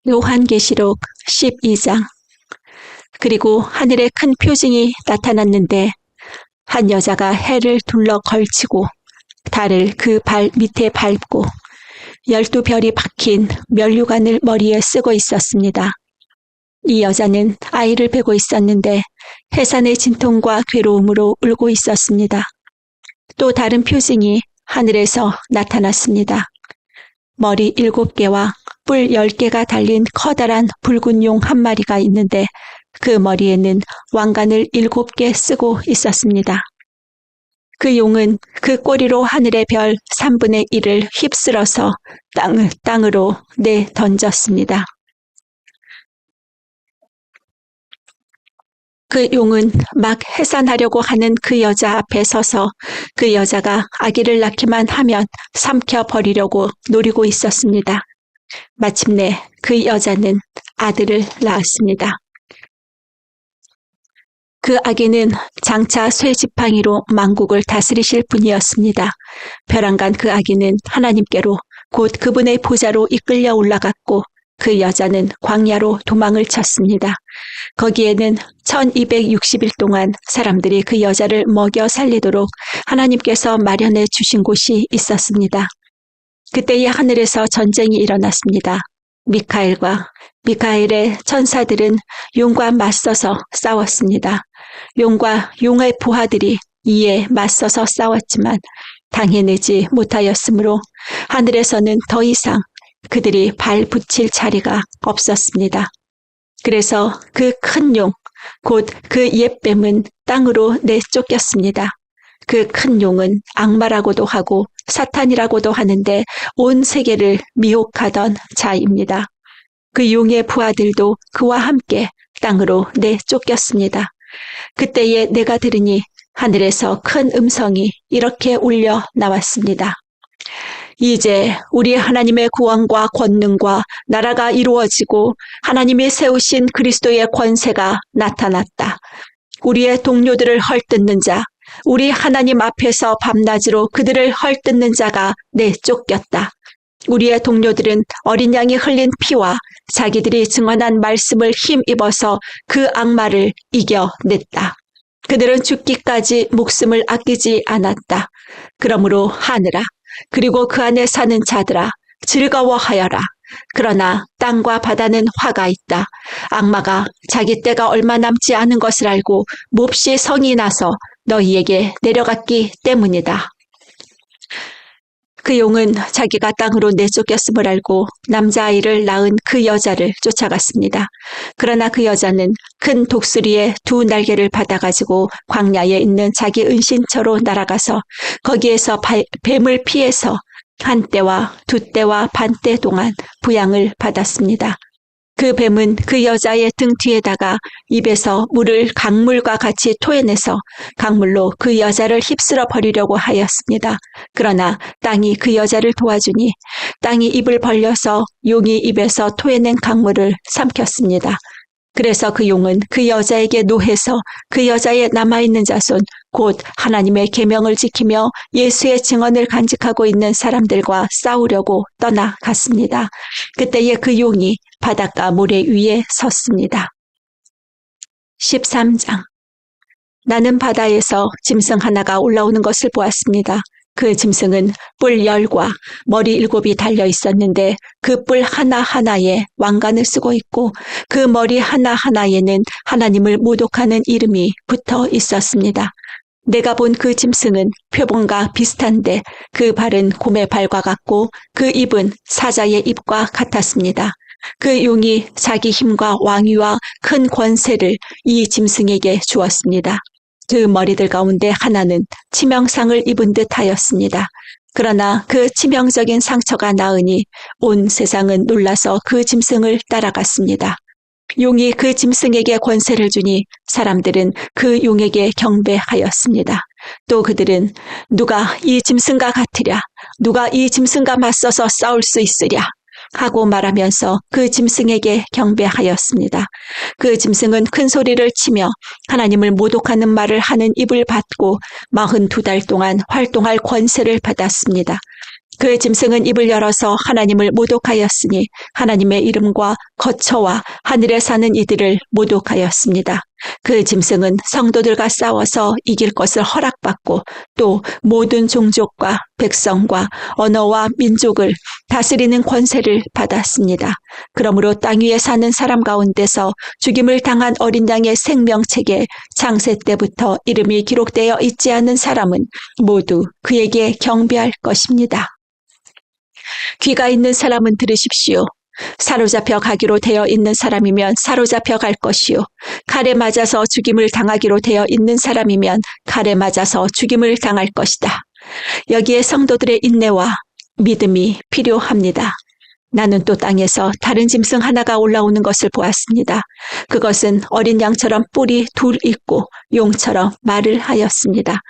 요한계시록 12장. 그리고 하늘에 큰 표징이 나타났는데 한 여자가 해를 둘러 걸치고 달을 그 발 밑에 밟고 12별이 박힌 면류관을 머리에 쓰고 있었습니다. 이 여자는 아이를 베고 있었는데 해산의 진통과 괴로움으로 울고 있었습니다. 또 다른 표징이 하늘에서 나타났습니다. 머리 7개와 뿔 10개가 달린 커다란 붉은 용 한 마리가 있는데 그 머리에는 왕관을 7개 쓰고 있었습니다. 그 용은 그 꼬리로 하늘의 별 3분의 1을 휩쓸어서 땅으로 내던졌습니다. 그 용은 막 해산하려고 하는 그 여자 앞에 서서 그 여자가 아기를 낳기만 하면 삼켜버리려고 노리고 있었습니다. 마침내 그 여자는 아들을 낳았습니다. 그 아기는 장차 쇠 지팡이로 만국을 다스리실 분이었습니다. 벼랑간 그 아기는 하나님께로 곧 그분의 보좌로 이끌려 올라갔고 그 여자는 광야로 도망을 쳤습니다. 거기에는 1260일 동안 사람들이 그 여자를 먹여 살리도록 하나님께서 마련해 주신 곳이 있었습니다. 그때에 하늘에서 전쟁이 일어났습니다. 미카엘의 천사들은 용과 맞서서 싸웠습니다. 용과 용의 부하들이 이에 맞서서 싸웠지만 당해내지 못하였으므로 하늘에서는 더 이상 그들이 발 붙일 자리가 없었습니다. 그래서 그 큰 용, 곧 그 옛뱀은 땅으로 내쫓겼습니다. 그 큰 용은 악마라고도 하고 사탄이라고도 하는데 온 세계를 미혹하던 자입니다. 그 용의 부하들도 그와 함께 땅으로 내쫓겼습니다. 그때에 내가 들으니 하늘에서 큰 음성이 이렇게 울려 나왔습니다. 이제 우리 하나님의 구원과 권능과 나라가 이루어지고 하나님이 세우신 그리스도의 권세가 나타났다. 우리의 동료들을 헐뜯는 자, 우리 하나님 앞에서 밤낮으로 그들을 헐뜯는 자가 내쫓겼다. 우리의 동료들은 어린 양이 흘린 피와 자기들이 증언한 말씀을 힘입어서 그 악마를 이겨냈다. 그들은 죽기까지 목숨을 아끼지 않았다. 그러므로 하늘아, 그리고 그 안에 사는 자들아, 즐거워하여라. 그러나 땅과 바다는 화가 있다. 악마가 자기 때가 얼마 남지 않은 것을 알고 몹시 성이 나서 너희에게 내려갔기 때문이다. 그 용은 자기가 땅으로 내쫓겼음을 알고 남자아이를 낳은 그 여자를 쫓아갔습니다. 그러나 그 여자는 큰 독수리의 2날개를 받아가지고 광야에 있는 자기 은신처로 날아가서 거기에서 뱀을 피해서 1때와 2때와 반때 동안 부양을 받았습니다. 그 뱀은 그 여자의 등 뒤에다가 입에서 물을 강물과 같이 토해내서 강물로 그 여자를 휩쓸어 버리려고 하였습니다. 그러나 땅이 그 여자를 도와주니 땅이 입을 벌려서 용이 입에서 토해낸 강물을 삼켰습니다. 그래서 그 용은 그 여자에게 노해서 그 여자의 남아있는 자손 곧 하나님의 계명을 지키며 예수의 증언을 간직하고 있는 사람들과 싸우려고 떠나갔습니다. 그때에 그 용이 바닷가 모래 위에 섰습니다. 13장. 나는 바다에서 짐승 하나가 올라오는 것을 보았습니다. 그 짐승은 뿔 10과 머리 7이 달려 있었는데 그 뿔 하나하나에 왕관을 쓰고 있고 그 머리 하나하나에는 하나님을 모독하는 이름이 붙어 있었습니다. 내가 본 그 짐승은 표범과 비슷한데 그 발은 곰의 발과 같고 그 입은 사자의 입과 같았습니다. 그 용이 자기 힘과 왕위와 큰 권세를 이 짐승에게 주었습니다. 그 머리들 가운데 하나는 치명상을 입은 듯 하였습니다. 그러나 그 치명적인 상처가 나으니 온 세상은 놀라서 그 짐승을 따라갔습니다. 용이 그 짐승에게 권세를 주니 사람들은 그 용에게 경배하였습니다. 또 그들은 누가 이 짐승과 같으랴, 누가 이 짐승과 맞서서 싸울 수 있으랴 하고 말하면서 그 짐승에게 경배하였습니다. 그 짐승은 큰 소리를 치며 하나님을 모독하는 말을 하는 입을 받고 42달 동안 활동할 권세를 받았습니다. 그 짐승은 입을 열어서 하나님을 모독하였으니 하나님의 이름과 거처와 하늘에 사는 이들을 모독하였습니다. 그 짐승은 성도들과 싸워서 이길 것을 허락받고 또 모든 종족과 백성과 언어와 민족을 다스리는 권세를 받았습니다. 그러므로 땅 위에 사는 사람 가운데서 죽임을 당한 어린 양의 생명책에 창세 때부터 이름이 기록되어 있지 않은 사람은 모두 그에게 경배할 것입니다. 귀가 있는 사람은 들으십시오. 사로잡혀 가기로 되어 있는 사람이면 사로잡혀 갈 것이요. 칼에 맞아서 죽임을 당하기로 되어 있는 사람이면 칼에 맞아서 죽임을 당할 것이다. 여기에 성도들의 인내와 믿음이 필요합니다. 나는 또 땅에서 다른 짐승 하나가 올라오는 것을 보았습니다. 그것은 어린 양처럼 뿔이 둘 있고 용처럼 말을 하였습니다.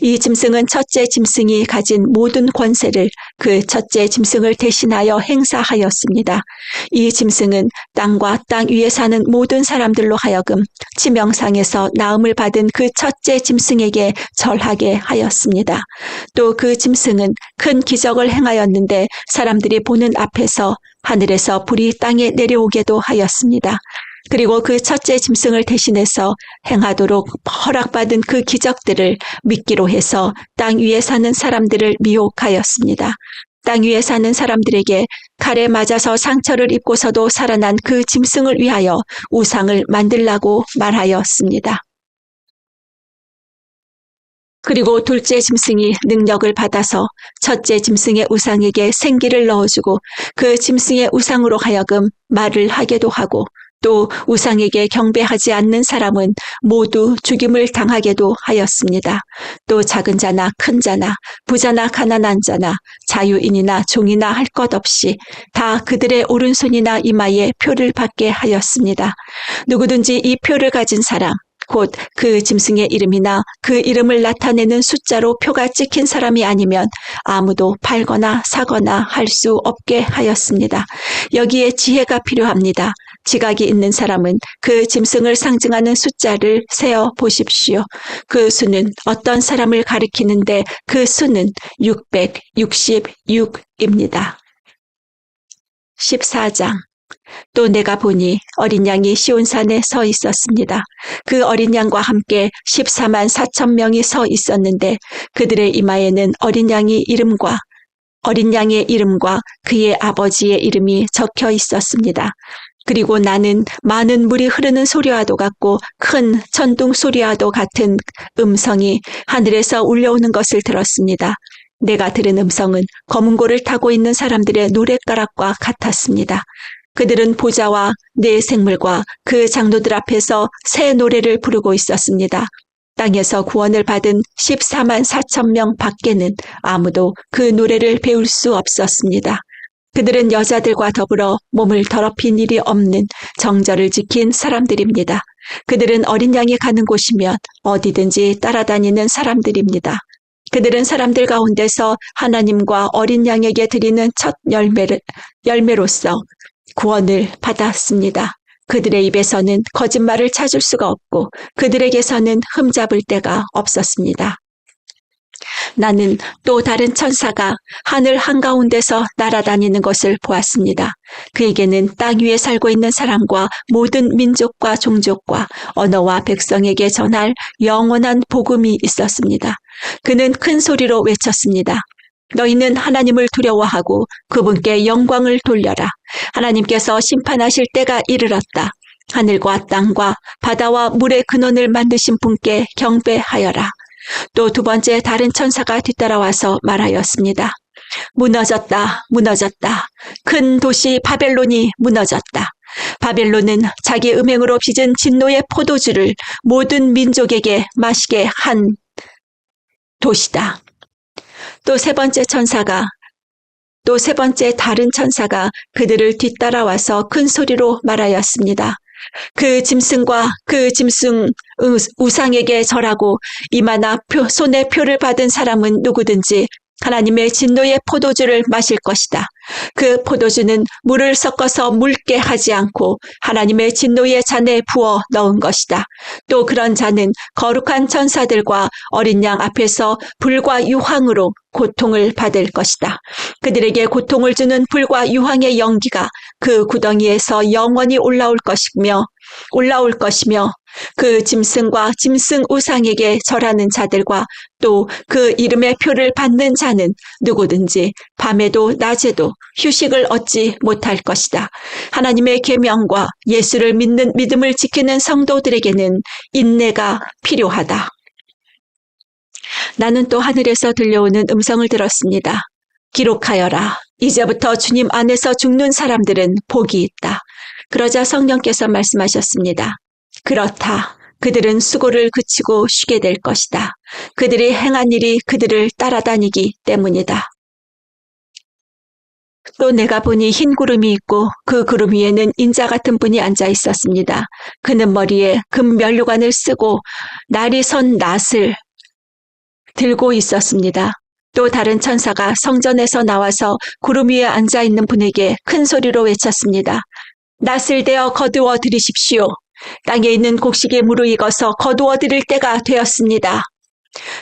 이 짐승은 첫째 짐승이 가진 모든 권세를 그 첫째 짐승을 대신하여 행사하였습니다. 이 짐승은 땅과 땅 위에 사는 모든 사람들로 하여금 치명상에서 나음을 받은 그 첫째 짐승에게 절하게 하였습니다. 또 그 짐승은 큰 기적을 행하였는데 사람들이 보는 앞에서 하늘에서 불이 땅에 내려오게도 하였습니다. 그리고 그 첫째 짐승을 대신해서 행하도록 허락받은 그 기적들을 믿기로 해서 땅 위에 사는 사람들을 미혹하였습니다. 땅 위에 사는 사람들에게 칼에 맞아서 상처를 입고서도 살아난 그 짐승을 위하여 우상을 만들라고 말하였습니다. 그리고 둘째 짐승이 능력을 받아서 첫째 짐승의 우상에게 생기를 넣어주고 그 짐승의 우상으로 하여금 말을 하게도 하고 또 우상에게 경배하지 않는 사람은 모두 죽임을 당하게도 하였습니다. 또 작은 자나 큰 자나 부자나 가난한 자나 자유인이나 종이나 할 것 없이 다 그들의 오른손이나 이마에 표를 받게 하였습니다. 누구든지 이 표를 가진 사람 곧 그 짐승의 이름이나 그 이름을 나타내는 숫자로 표가 찍힌 사람이 아니면 아무도 팔거나 사거나 할 수 없게 하였습니다. 여기에 지혜가 필요합니다. 지각이 있는 사람은 그 짐승을 상징하는 숫자를 세어 보십시오. 그 수는 어떤 사람을 가리키는데 그 수는 666입니다. 14장. 또 내가 보니 어린 양이 시온산에 서 있었습니다. 그 어린 양과 함께 14만 4천 명이 서 있었는데 그들의 이마에는 어린 양의 이름과 그의 아버지의 이름이 적혀 있었습니다. 그리고 나는 많은 물이 흐르는 소리와도 같고 큰 천둥 소리와도 같은 음성이 하늘에서 울려오는 것을 들었습니다. 내가 들은 음성은 검은 고를 타고 있는 사람들의 노랫가락과 같았습니다. 그들은 보좌와 네 생물과 그 장로들 앞에서 새 노래를 부르고 있었습니다. 땅에서 구원을 받은 14만 4천 명 밖에는 아무도 그 노래를 배울 수 없었습니다. 그들은 여자들과 더불어 몸을 더럽힌 일이 없는 정절을 지킨 사람들입니다. 그들은 어린 양이 가는 곳이면 어디든지 따라다니는 사람들입니다. 그들은 사람들 가운데서 하나님과 어린 양에게 드리는 첫 열매로서 구원을 받았습니다. 그들의 입에서는 거짓말을 찾을 수가 없고 그들에게서는 흠잡을 데가 없었습니다. 나는 또 다른 천사가 하늘 한가운데서 날아다니는 것을 보았습니다. 그에게는 땅 위에 살고 있는 사람과 모든 민족과 종족과 언어와 백성에게 전할 영원한 복음이 있었습니다. 그는 큰 소리로 외쳤습니다. 너희는 하나님을 두려워하고 그분께 영광을 돌려라. 하나님께서 심판하실 때가 이르렀다. 하늘과 땅과 바다와 물의 근원을 만드신 분께 경배하여라. 또 두 번째 다른 천사가 뒤따라와서 말하였습니다. 무너졌다, 무너졌다. 큰 도시 바벨론이 무너졌다. 바벨론은 자기 음행으로 빚은 진노의 포도주를 모든 민족에게 마시게 한 도시다. 또 세 번째 다른 천사가 그들을 뒤따라와서 큰 소리로 말하였습니다. 그 짐승과 그 짐승 우상에게 절하고 이마나 손에 표를 받은 사람은 누구든지 하나님의 진노의 포도주를 마실 것이다. 그 포도주는 물을 섞어서 묽게 하지 않고 하나님의 진노의 잔에 부어 넣은 것이다. 또 그런 잔은 거룩한 천사들과 어린 양 앞에서 불과 유황으로 고통을 받을 것이다. 그들에게 고통을 주는 불과 유황의 연기가 그 구덩이에서 영원히 올라올 것이며 그 짐승과 짐승 우상에게 절하는 자들과 또 그 이름의 표를 받는 자는 누구든지 밤에도 낮에도 휴식을 얻지 못할 것이다. 하나님의 계명과 예수를 믿는 믿음을 지키는 성도들에게는 인내가 필요하다. 나는 또 하늘에서 들려오는 음성을 들었습니다. 기록하여라. 이제부터 주님 안에서 죽는 사람들은 복이 있다. 그러자 성령께서 말씀하셨습니다. 그렇다. 그들은 수고를 그치고 쉬게 될 것이다. 그들이 행한 일이 그들을 따라다니기 때문이다. 또 내가 보니 흰 구름이 있고 그 구름 위에는 인자 같은 분이 앉아 있었습니다. 그는 머리에 금 면류관을 쓰고 날이 선 낫을 들고 있었습니다. 또 다른 천사가 성전에서 나와서 구름 위에 앉아 있는 분에게 큰 소리로 외쳤습니다. 낫을 대어 거두어 들이십시오. 땅에 있는 곡식이 무르익어서 거두어 들일 때가 되었습니다.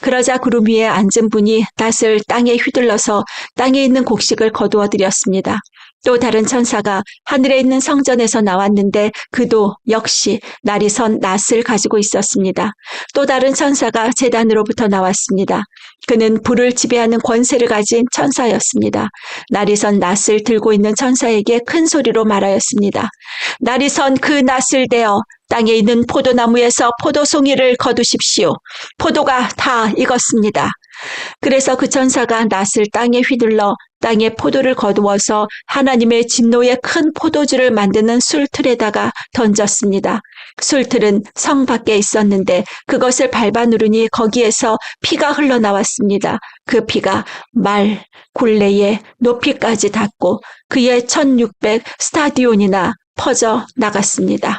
그러자 구름 위에 앉은 분이 낫을 땅에 휘둘러서 땅에 있는 곡식을 거두어 들였습니다. 또 다른 천사가 하늘에 있는 성전에서 나왔는데 그도 역시 날이 선 낫을 가지고 있었습니다. 또 다른 천사가 제단으로부터 나왔습니다. 그는 불을 지배하는 권세를 가진 천사였습니다. 날이 선 낫을 들고 있는 천사에게 큰 소리로 말하였습니다. 날이 선 그 낫을 대어 땅에 있는 포도나무에서 포도송이를 거두십시오. 포도가 다 익었습니다. 그래서 그 천사가 낫을 땅에 휘둘러 땅에 포도를 거두어서 하나님의 진노의 큰 포도주를 만드는 술틀에다가 던졌습니다. 술틀은 성 밖에 있었는데 그것을 밟아 누르니 거기에서 피가 흘러나왔습니다. 그 피가 말, 굴레의 높이까지 닿고 그의 1600 스타디온이나 퍼져 나갔습니다.